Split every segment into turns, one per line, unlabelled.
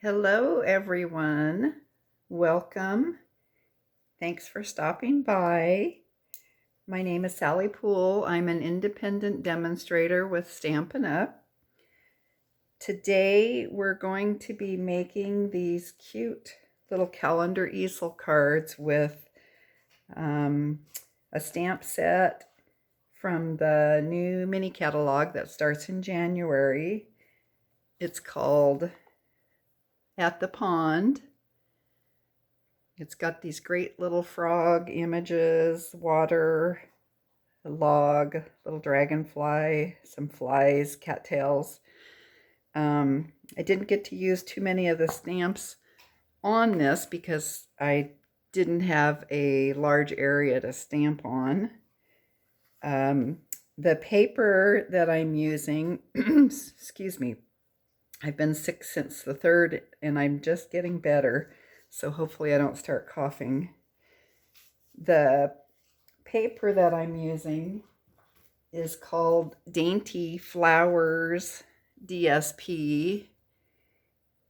Hello, everyone. Welcome. Thanks for stopping by. My name is Sally Poole. I'm an independent demonstrator with Stampin' Up. Today, we're going to be making these cute little calendar easel cards with a stamp set from the new mini catalog that starts in January. It's called At the Pond. It's got these great little frog images, water, a log, little dragonfly, some flies, cattails. I didn't get to use too many of the stamps on this because I didn't have a large area to stamp on. The paper that I'm using, excuse me, I've been sick since the 3rd and I'm just getting better. So hopefully I don't start coughing. The paper that I'm using is called Dainty Flowers DSP,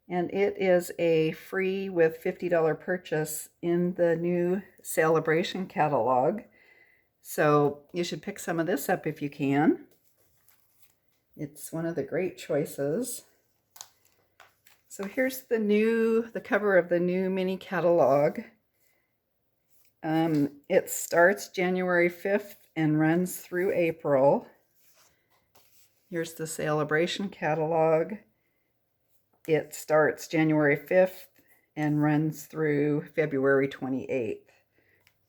and it is a free with $50 purchase in the new celebration catalog. So you should pick some of this up if you can. It's one of the great choices. So here's the cover of the new mini catalog. It starts January 5th and runs through April. Here's the celebration catalog. It starts January 5th and runs through February 28th.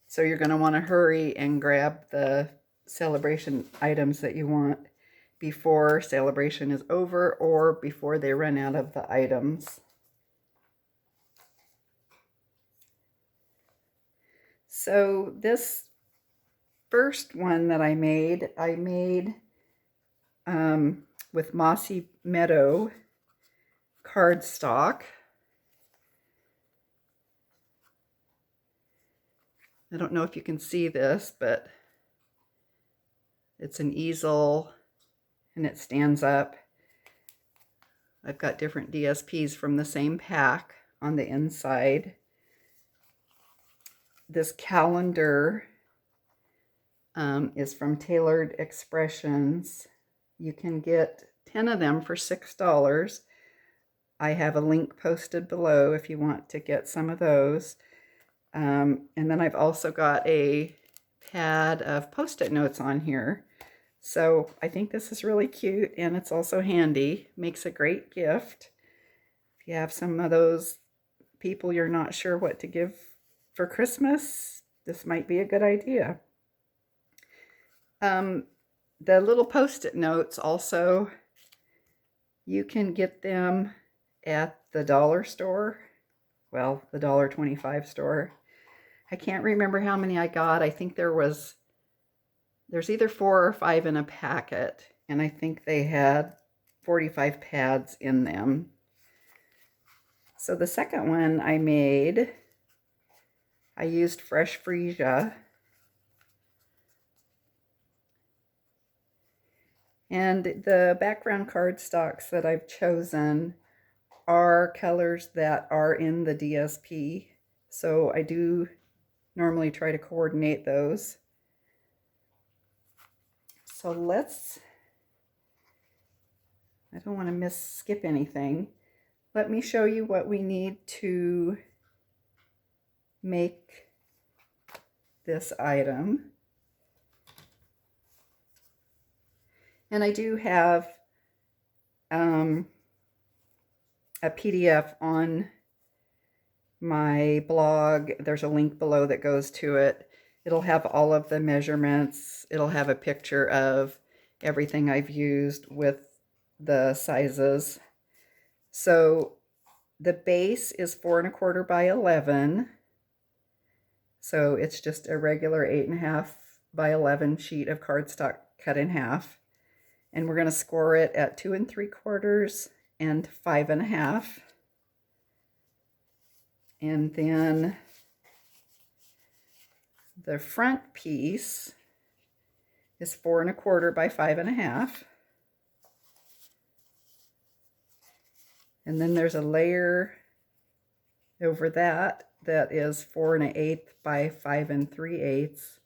So you're going to want to hurry and grab the celebration items that you want before celebration is over or before they run out of the items. So this first one that I made with Mossy Meadow cardstock. I don't know if you can see this, but it's an easel and it stands up. I've got different DSPs from the same pack on the inside. This calendar is from Tailored Expressions. You can get 10 of them for $6. I have a link posted below if you want to get some of those. And then I've also got a pad of Post-it notes on here. So I think this is really cute and it's also handy. Makes a great gift. If you have some of those people you're not sure what to give for Christmas, this might be a good idea. The little Post-it notes also, you can get them at the dollar store. Well, the $1.25 store. I can't remember how many I got. I think there's either 4 or 5 in a packet, and I think they had 45 pads in them. So the second one I made, I used fresh freesia. And the background cardstocks that I've chosen are colors that are in the DSP. So I do normally try to coordinate those. So I don't want to skip anything. Let me show you what we need to make this item. And I do have a PDF on my blog. There's a link below that goes to it. It'll have all of the measurements. It'll have a picture of everything I've used with the sizes. So the base is 4 1/4 by 11. So it's just a regular 8 1/2 by 11 sheet of cardstock cut in half. And we're going to score it at 2 3/4 and 5 1/2. And then the front piece is 4 1/4 by 5 1/2. And then there's a layer over that is 4 1/8 by 5 3/8.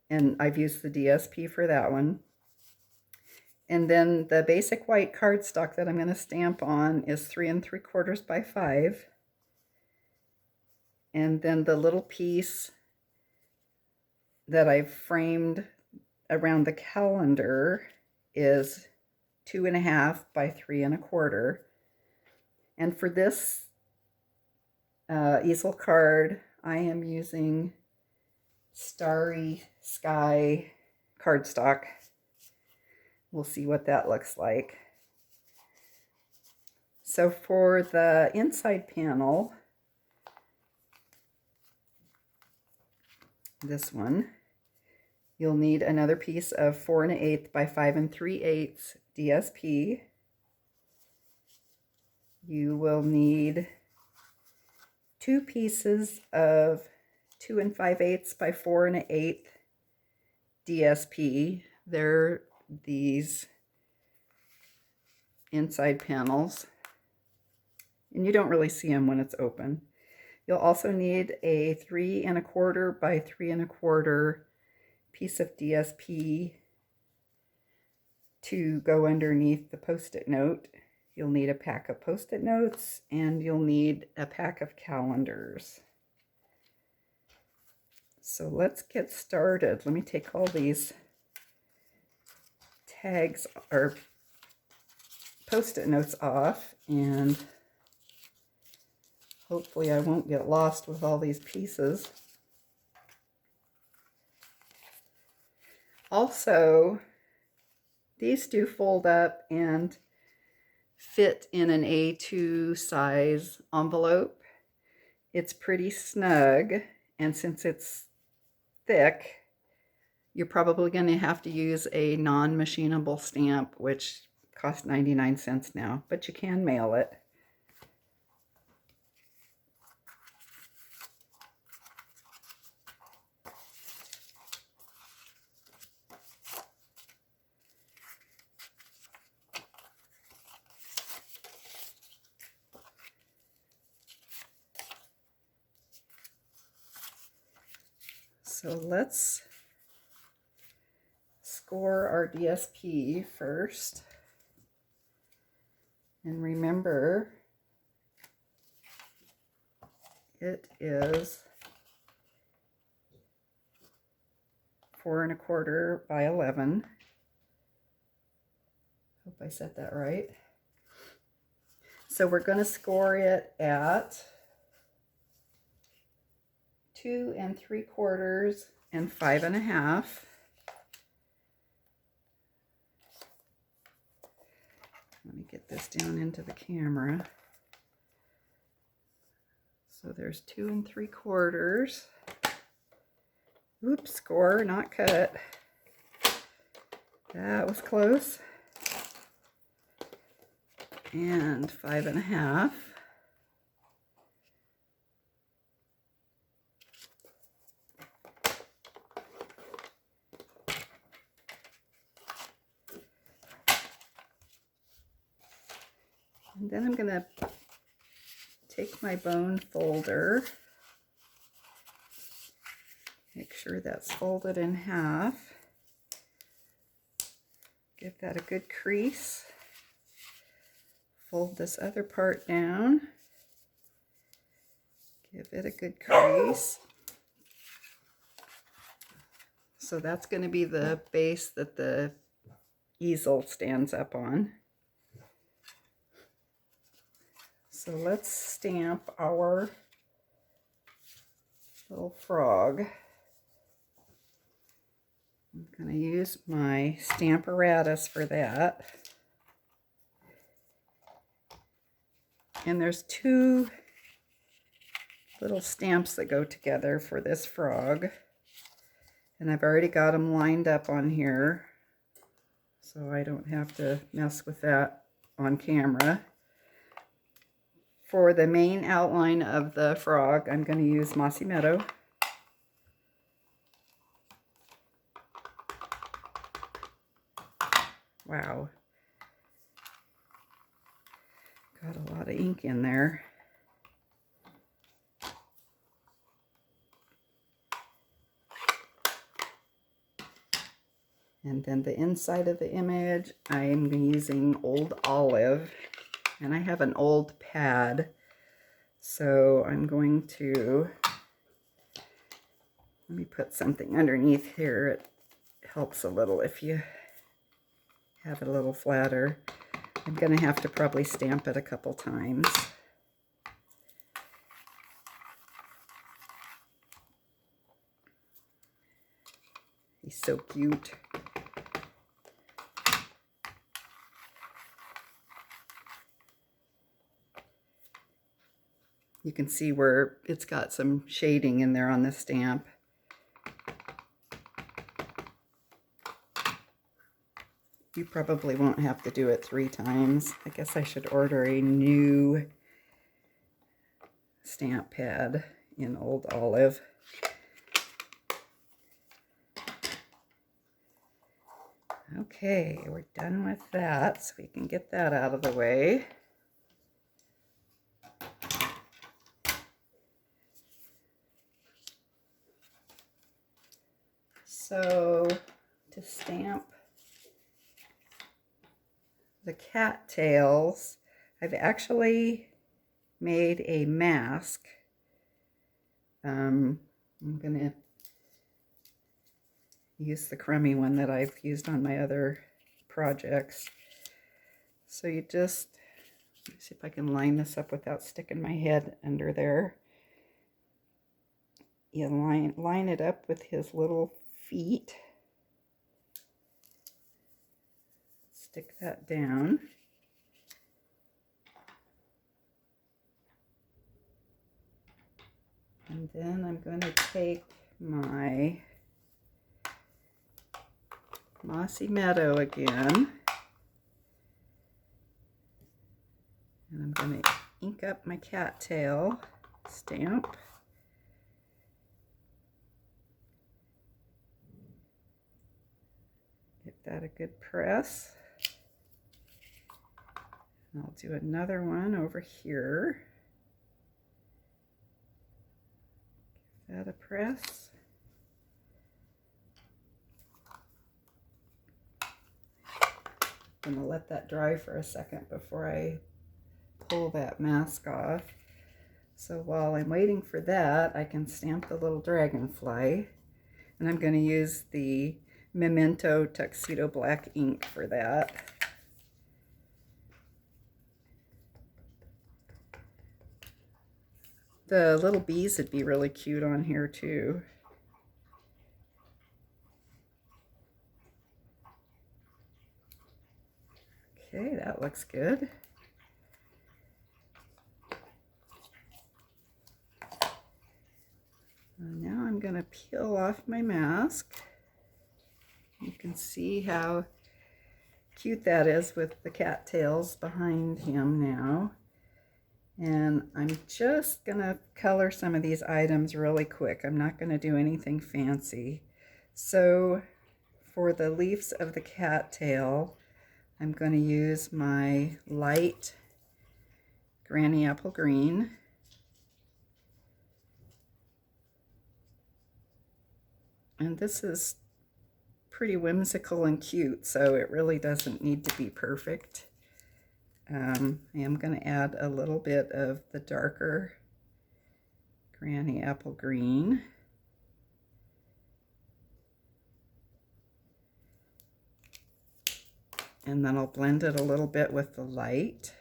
And I've used the DSP for that one. And then the basic white cardstock that I'm going to stamp on is 3 3/4 by 5. And then the little piece that I've framed around the calendar is 2 1/2 by 3 1/4. And for this easel card, I am using Starry Sky cardstock. We'll see what that looks like. So for the inside panel, this one, you'll need another piece of 4 1/8 by 5 3/8 DSP. You will need 2 pieces of 2 5/8 by 4 1/8 DSP. They're these inside panels, and you don't really see them when it's open. You'll also need a 3 1/4 by 3 1/4 piece of DSP to go underneath the Post-it note. You'll need a pack of Post-it notes, and you'll need a pack of calendars. So let's get started. Let me take all these tags or Post-it notes off, and hopefully I won't get lost with all these pieces. Also, these do fold up and fit in an A2 size envelope. It's pretty snug, and since it's thick, you're probably going to have to use a non-machinable stamp, which costs 99 cents now, but you can mail it. So let's score our DSP first. And remember, it is 4 1/4 by 11. Hope I said that right. So we're going to score it at 2 3/4 and 5 1/2. Let me get this down into the camera. So there's 2 3/4. Oops, score, not cut. That was close. And 5 1/2. And then I'm going to take my bone folder, make sure that's folded in half, give that a good crease, fold this other part down, give it a good crease. So that's going to be the base that the easel stands up on. So let's stamp our little frog. I'm going to use my Stamparatus for that. And there's 2 little stamps that go together for this frog. And I've already got them lined up on here, so I don't have to mess with that on camera. For the main outline of the frog, I'm going to use Mossy Meadow. Wow. Got a lot of ink in there. And then the inside of the image, I'm using Old Olive, and I have an old pad, so I'm going to, let me put something underneath here. It helps a little if you have it a little flatter. I'm going to have to probably stamp it a couple times. He's so cute. You can see where it's got some shading in there on the stamp. You probably won't have to do it 3 times. I guess I should order a new stamp pad in Old Olive. Okay, we're done with that, so we can get that out of the way. So, to stamp the cattails, I've actually made a mask. I'm going to use the crummy one that I've used on my other projects. So you just, let me see if I can line this up without sticking my head under there. You line it up with his little feet. Stick that down. And then I'm going to take my Mossy Meadow again. And I'm going to ink up my cattail stamp. Give that a good press. And I'll do another one over here. Give that a press. I'm going to let that dry for a second before I pull that mask off. So while I'm waiting for that, I can stamp the little dragonfly. And I'm going to use the Memento Tuxedo Black ink for that. The little bees would be really cute on here too. Okay, that looks good. Now I'm going to peel off my mask. You can see how cute that is with the cattails behind him now. And I'm just going to color some of these items really quick. I'm not going to do anything fancy. So for the leaves of the cattail, I'm going to use my light Granny Apple Green. And this is pretty whimsical and cute, so it really doesn't need to be perfect. I am going to add a little bit of the darker Granny Apple Green. And then I'll blend it a little bit with the light.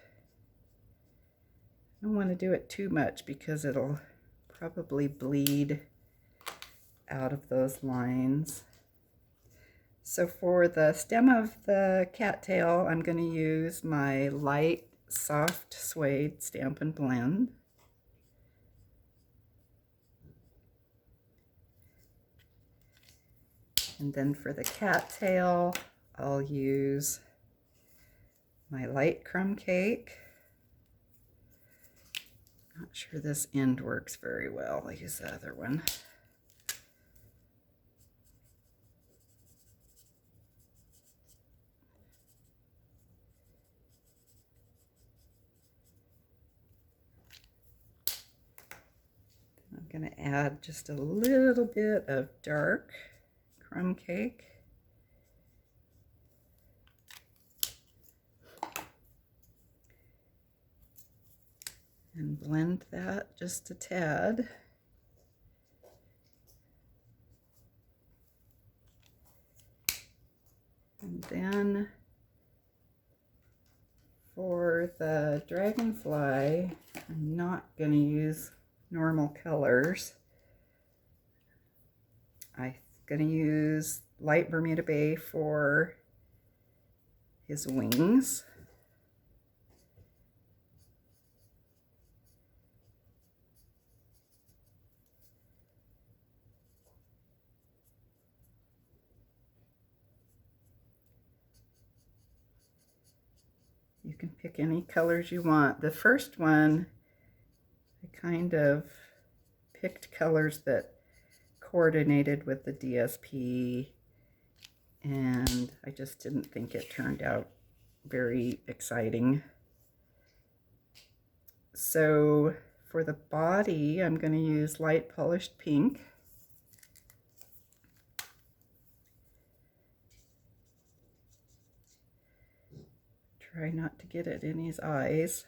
I don't want to do it too much because it'll probably bleed out of those lines. So for the stem of the cattail, I'm going to use my light soft suede Stampin' Blend. And then for the cattail, I'll use my light crumb cake. Not sure this end works very well. I'll use the other one. I'm going to add just a little bit of dark crumb cake. And blend that just a tad. And then for the dragonfly, I'm not going to use normal colors. I'm going to use light Bermuda Bay for his wings. You can pick any colors you want. The first one, I kind of picked colors that coordinated with the DSP, and I just didn't think it turned out very exciting. So for the body, I'm going to use light polished pink. Try not to get it in his eyes.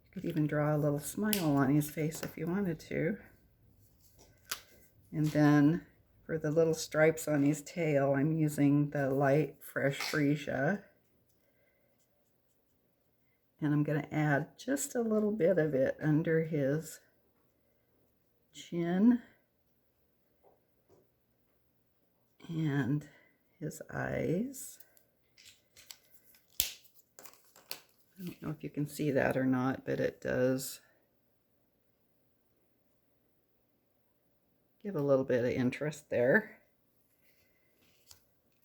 You could even draw a little smile on his face if you wanted to. And then for the little stripes on his tail, I'm using the light fresh freesia. And I'm going to add just a little bit of it under his chin and his eyes. I don't know if you can see that or not, but it does give a little bit of interest there.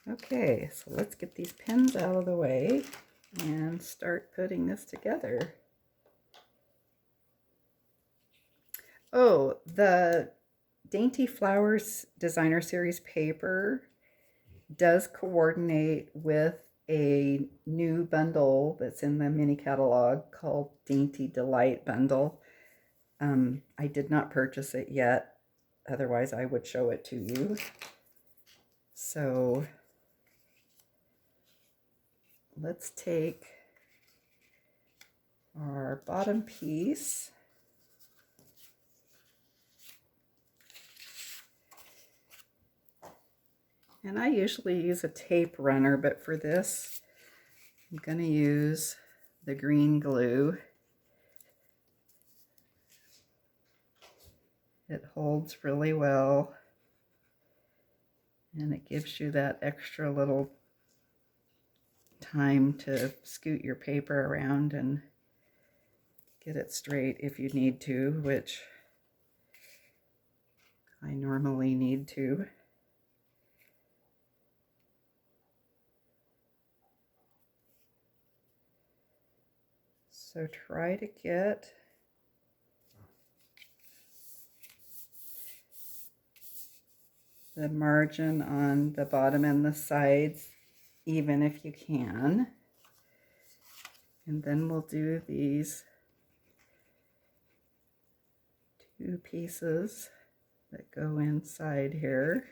Okay, so let's get these pins out of the way and start putting this together. Oh, the Dainty Flowers Designer Series paper does coordinate with a new bundle that's in the mini catalog called Dainty Delight Bundle. I did not purchase it yet, otherwise I would show it to you. So let's take our bottom piece and I usually use a tape runner, but for this I'm going to use the green glue. It holds really well and it gives you that extra little time to scoot your paper around and get it straight if you need to, which I normally need to. So try to get the margin on the bottom and the sides even if you can. And then we'll do these two pieces that go inside here.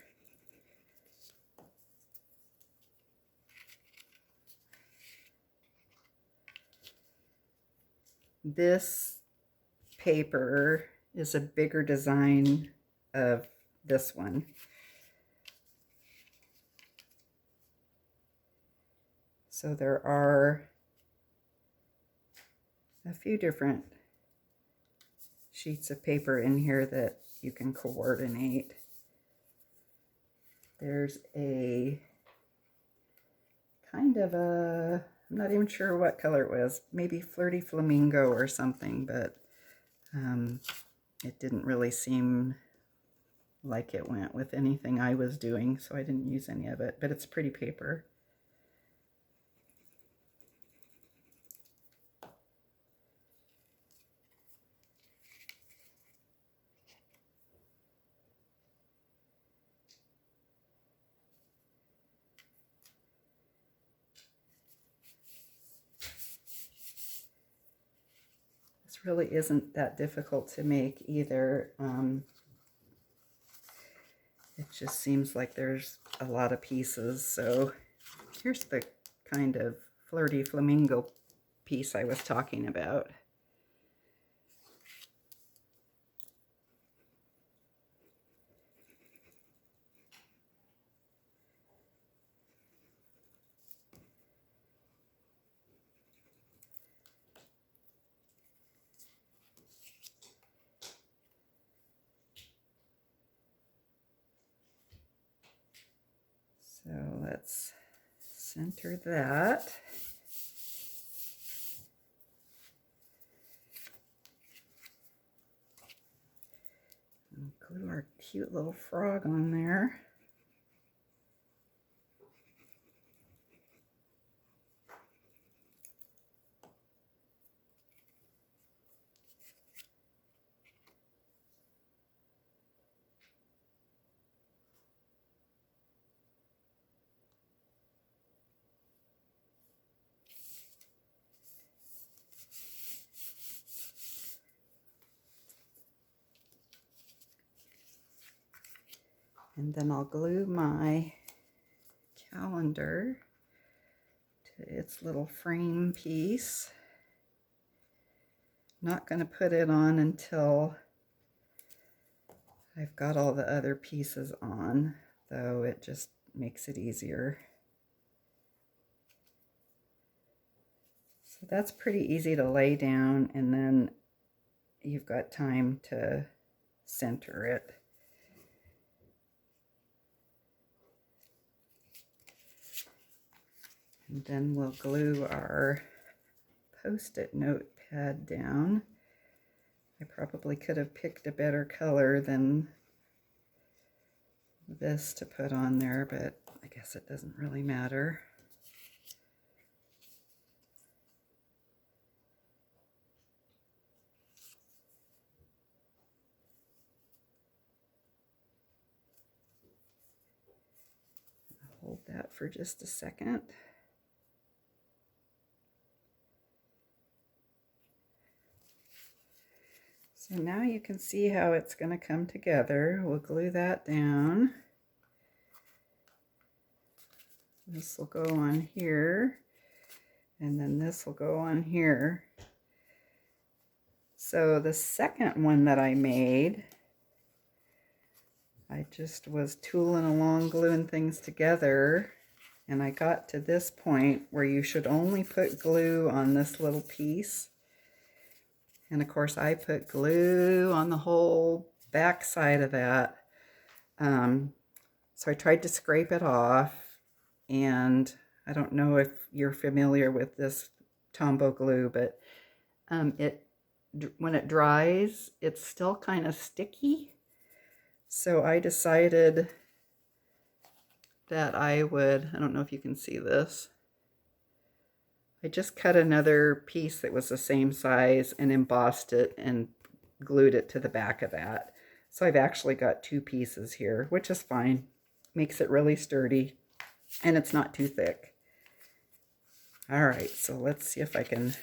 This paper is a bigger design of this one. So there are a few different sheets of paper in here that you can coordinate. There's a kind of a, I'm not even sure what color it was, maybe Flirty Flamingo or something, but it didn't really seem like it went with anything I was doing, so I didn't use any of it, but it's pretty paper. This really isn't that difficult to make either. It just seems like there's a lot of pieces. So here's the kind of flirty flamingo piece I was talking about. So let's center that. And glue our cute little frog on there. And then I'll glue my calendar to its little frame piece. Not going to put it on until I've got all the other pieces on, though it just makes it easier. So that's pretty easy to lay down, and then you've got time to center it. And then we'll glue our Post-it notepad down. I probably could have picked a better color than this to put on there, but I guess it doesn't really matter. Hold that for just a second. So now you can see how it's going to come together. We'll glue that down. This will go on here, and then this will go on here. So the second one that I made, I just was tooling along, gluing things together, and I got to this point where you should only put glue on this little piece. And of course I put glue on the whole back side of that. So I tried to scrape it off, and I don't know if you're familiar with this Tombow glue, but when it dries, it's still kind of sticky. So I decided that I don't know if you can see this. I just cut another piece that was the same size and embossed it and glued it to the back of that. So I've actually got two pieces here, which is fine. Makes it really sturdy, and it's not too thick. All right, so let's see if I can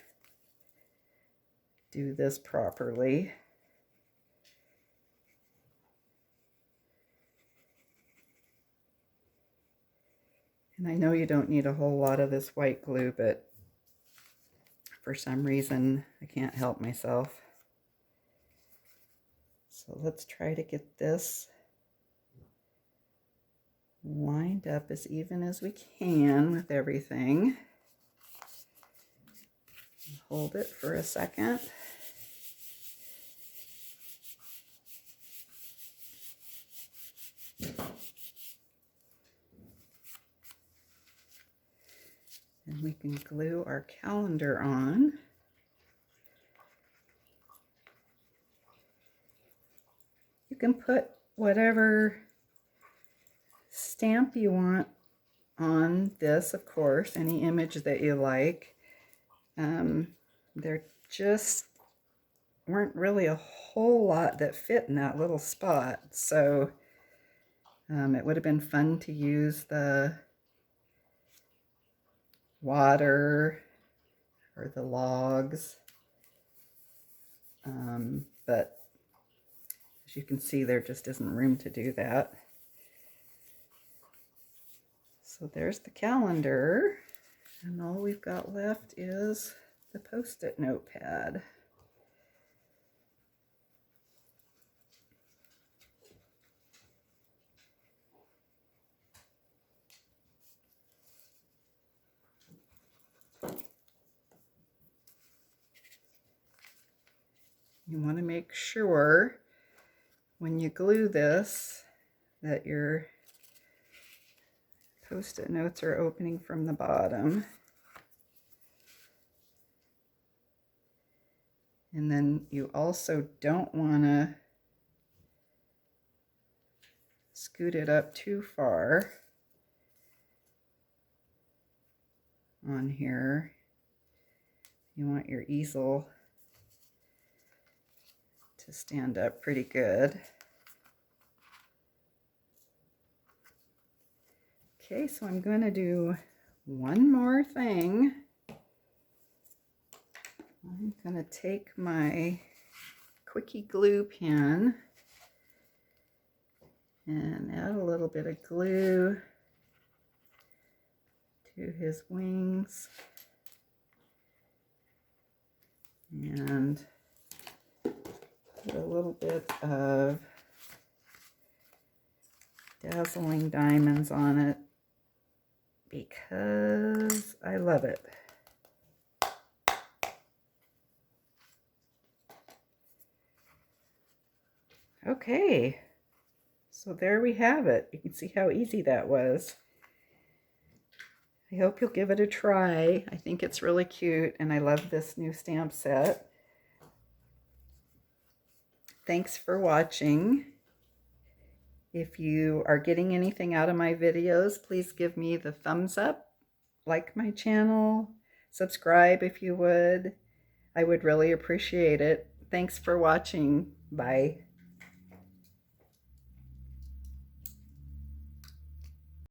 do this properly. And I know you don't need a whole lot of this white glue, but for some reason I can't help myself. So let's try to get this lined up as even as we can with everything. Hold it for a second. And we can glue our calendar on. You can put whatever stamp you want on this, of course, any image that you like. There just weren't really a whole lot that fit in that little spot, so it would have been fun to use the water or the logs. But as you can see, there just isn't room to do that. So there's the calendar, and all we've got left is the Post-it notepad. You want to make sure when you glue this that your Post-it notes are opening from the bottom. And then you also don't want to scoot it up too far on here. You want your easel to stand up pretty good. Okay, so I'm going to do one more thing. I'm going to take my quickie glue pen and add a little bit of glue to his wings and put a little bit of dazzling diamonds on it because I love it. Okay, so there we have it. You can see how easy that was. I hope you'll give it a try. I think it's really cute, and I love this new stamp set. Thanks for watching. If you are getting anything out of my videos, please give me the thumbs up, like my channel, subscribe if you would. I would really appreciate it. Thanks for watching. Bye.